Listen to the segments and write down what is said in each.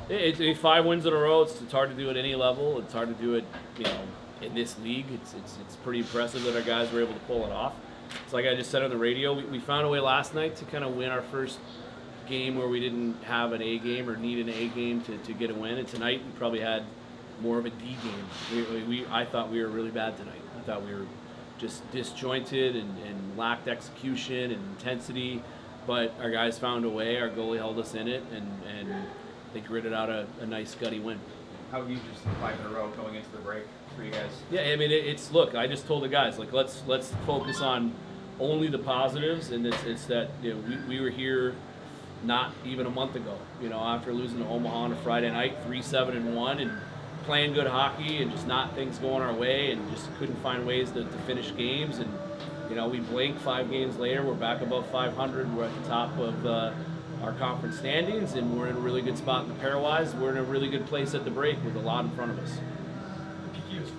It's 5 wins in a row. It's hard to do at any level. It's hard to do it, in this league. It's pretty impressive that our guys were able to pull it off. It's like I just said on the radio, we found a way last night to kind of win our first game where we didn't have an A game or need an A game to get a win. And tonight we probably had more of a D game. I thought we were really bad tonight. I thought we were just disjointed and lacked execution and intensity. But our guys found a way. Our goalie held us in it, and they gritted out a nice gutty win. How huge is 5 in a row going into the break for you guys? Yeah, I mean, look, I just told the guys, like, let's focus on only the positives, and it's that we were here not even a month ago, after losing to Omaha on a Friday night, 3-7-1, and playing good hockey and just not things going our way, and just couldn't find ways to finish games. And we blink 5 games later, we're back above 500. We're at the top of our conference standings, and we're in a really good spot in the pairwise. We're in a really good place at the break with a lot in front of us. PK was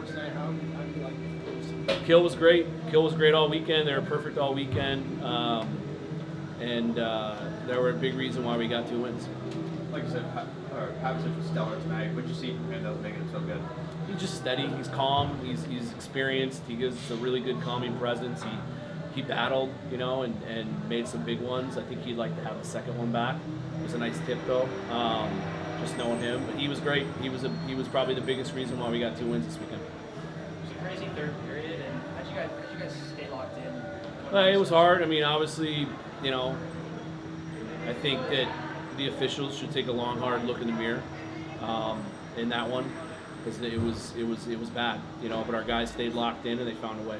4-4 tonight. How do you like the Kill was great. Kill was great all weekend. They were perfect all weekend. And they were a big reason why we got 2 wins. Like I said, Pavicich was stellar tonight. What did you see from him that was making him so good? He's just steady. He's calm. He's experienced. He gives us a really good calming presence. He battled, and made some big ones. I think he'd like to have the second one back. It was a nice tip though. Just knowing him, but he was great. He was probably the biggest reason why we got 2 wins this weekend. It was a crazy third period, and how'd you guys stay locked in? Well, it was hard. I mean, obviously, I think that the officials should take a long, hard look in the mirror in that one, because it was bad, But our guys stayed locked in and they found a way.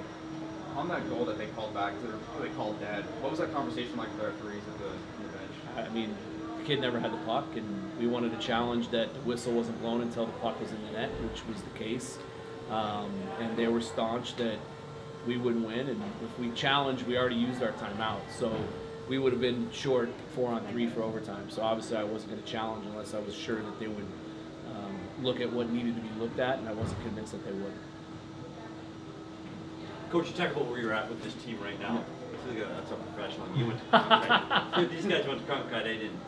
On that goal that they called back, they called dead. What was that conversation like with the referees at the bench? I mean, the kid never had the puck, and we wanted to challenge that the whistle wasn't blown until the puck was in the net, which was the case. And they were staunch that we wouldn't win, and if we challenged, we already used our timeout. So we would have been short 4-on-3 for overtime. So obviously I wasn't going to challenge unless I was sure that they would look at what needed to be looked at, and I wasn't convinced that they would. Coach, you talk about where you're at with this team right now. That's a professional. You went to Concord. These guys went to Concord. I didn't.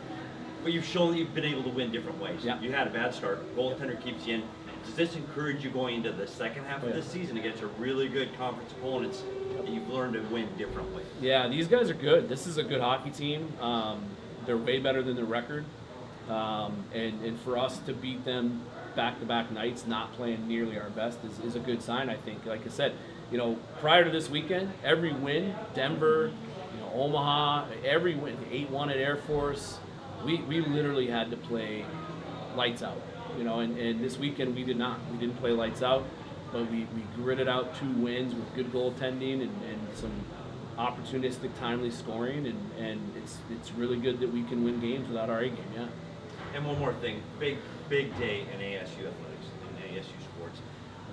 But you've shown that you've been able to win different ways. Yeah. You had a bad start. Goaltender keeps you in. Does this encourage you going into the second half of this season against a really good conference opponents that you've learned to win different ways? Yeah, these guys are good. This is a good hockey team. They're way better than their record. And for us to beat them back-to-back nights, not playing nearly our best, is a good sign, I think. Like I said, prior to this weekend, every win, Denver, Omaha, every win, 8-1 at Air Force, we literally had to play lights out. And this weekend we did not. We didn't play lights out, but we gritted out 2 wins with good goaltending and some opportunistic, timely scoring, and it's really good that we can win games without our A game, yeah. And one more thing, big day in ASU athletics, in ASU sports.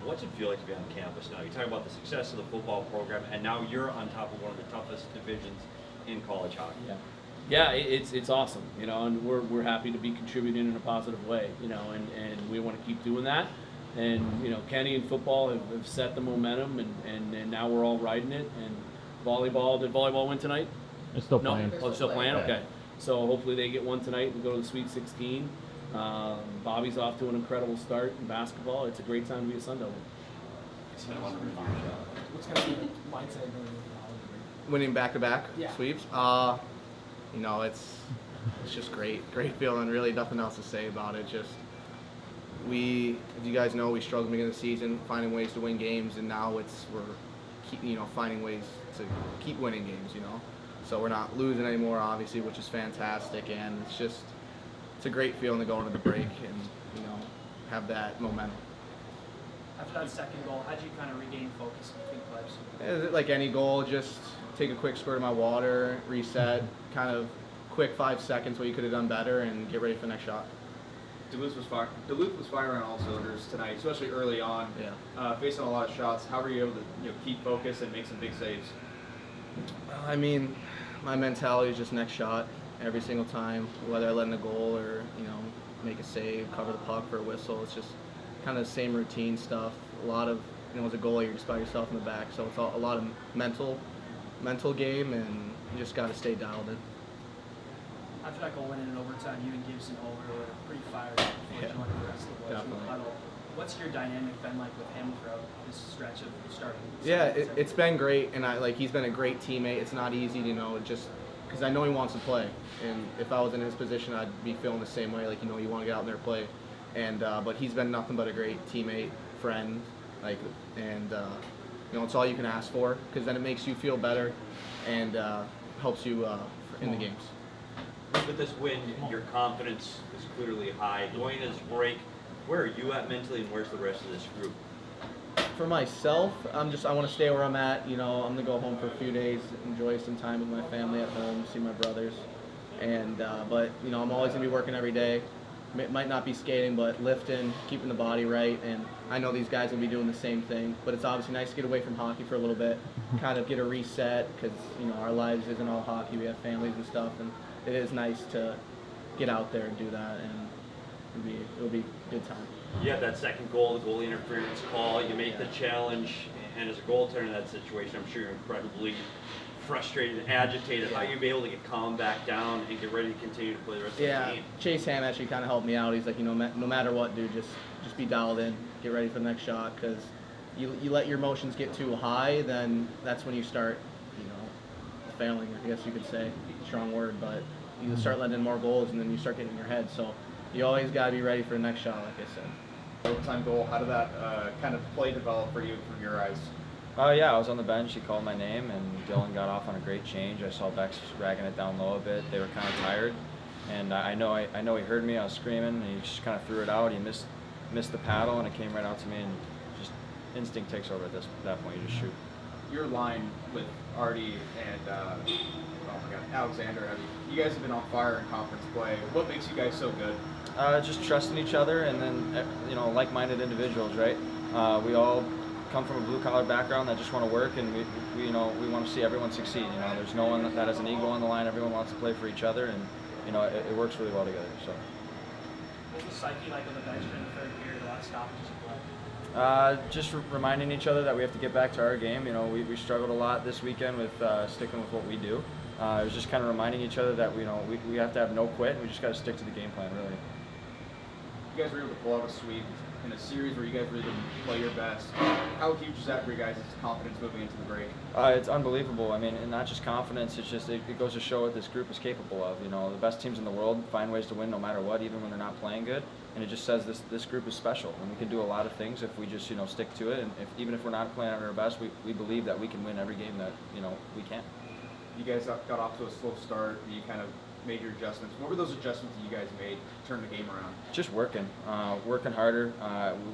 What's it feel like to be on campus now? You talk about the success of the football program, and now you're on top of one of the toughest divisions in college hockey. Yeah, it's awesome, and we're happy to be contributing in a positive way, and we want to keep doing that. And Kenny and football have set the momentum, and now we're all riding it. And volleyball, did volleyball win tonight? They're still playing. Oh, they're still playing? Okay. So hopefully they get one tonight and go to the Sweet 16. Bobby's off to an incredible start in basketball. It's a great time to be a Sun Devil. What's going to be the mindset going into the holiday break? Winning back-to-back Yeah. sweeps. It's just great feeling. Really, nothing else to say about it. Just as you guys know, we struggled at the beginning of the season, finding ways to win games, and now we're finding ways to keep winning games. So we're not losing anymore, obviously, which is fantastic, and it's a great feeling to go into the break and have that momentum. After that second goal, how'd you kind of regain focus between plays? Like any goal, just take a quick squirt of my water, reset, kind of quick 5 seconds what you could have done better, and get ready for the next shot. Duluth was firing on all cylinders tonight, especially early on. Yeah. Facing a lot of shots, how were you able to keep focus and make some big saves? I mean, my mentality is just next shot every single time, whether I let in a goal or make a save, cover the puck for a whistle. It's just kind of the same routine stuff. A lot of as a goalie, you're just by yourself in the back, so it's a lot of mental game, and you just got to stay dialed in. After that goal went in overtime, you and Gibson over were pretty fired What's your dynamic been like with him throughout this stretch of starting? Yeah, it's been great, and he's been a great teammate. It's not easy, just because I know he wants to play, and if I was in his position, I'd be feeling the same way. You want to get out there and play, and but he's been nothing but a great teammate, friend, it's all you can ask for, because then it makes you feel better, and helps you in the games. With this win, your confidence is clearly high. Going into this break, where are you at mentally, and where's the rest of this group? For myself, I want to stay where I'm at. I'm gonna go home for a few days, enjoy some time with my family at home, see my brothers, and but I'm always gonna be working every day. It might not be skating, but lifting, keeping the body right, and I know these guys will be doing the same thing. But it's obviously nice to get away from hockey for a little bit, kind of get a reset, because our lives isn't all hockey. We have families and stuff, and it is nice to get out there and do that, and it'll be a good time. You have that second goal, the goalie interference call. You make the challenge, and as a goaltender in that situation, I'm sure you're incredibly frustrated and agitated. How you be able to get calm back down and get ready to continue to play the rest of the game? Chase Ham actually kind of helped me out. He's like, no matter what, dude, just be dialed in, get ready for the next shot, because you let your emotions get too high, then that's when you start, failing, I guess you could say. Strong word, but you start letting in more goals, and then you start getting in your head. So you always got to be ready for the next shot, like I said. Overtime goal, how did that kind of play develop for you from your eyes? Yeah, I was on the bench. He called my name, and Dylan got off on a great change. I saw Bex ragging it down low a bit. They were kind of tired, and I know he heard me. I was screaming, and he just kind of threw it out. He missed the paddle, and it came right out to me, and just instinct takes over at that point. You just shoot. Your line with Artie and Alexander, you guys have been on fire in conference play. What makes you guys so good? Just trusting each other, and then like-minded individuals, right? We all come from a blue-collar background that just want to work, and we want to see everyone succeed. There's no one that has an ego on the line. Everyone wants to play for each other, and it works really well together. So. What was the psyche like on the bench in the third period? A lot of stoppages of play. Just reminding each other that we have to get back to our game. We struggled a lot this weekend with sticking with what we do. It was just kind of reminding each other that we have to have no quit, and we just got to stick to the game plan, really. You guys were able to pull out a sweep in a series where you guys really didn't play your best. How huge is that for you guys' confidence moving into the break? It's unbelievable. And not just confidence, it's just it goes to show what this group is capable of. The best teams in the world find ways to win no matter what, even when they're not playing good. And it just says this group is special, and we can do a lot of things if we just stick to it. And even if we're not playing at our best, we believe that we can win every game that we can. You guys got off to a slow start. You kind of made your adjustments. What were those adjustments that you guys made to turn the game around? Just working harder.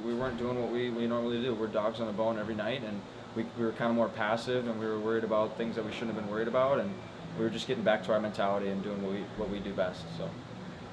We weren't doing what we normally do. We're dogs on the bone every night, and we were kind of more passive, and we were worried about things that we shouldn't have been worried about, and we were just getting back to our mentality and doing what we do best. So.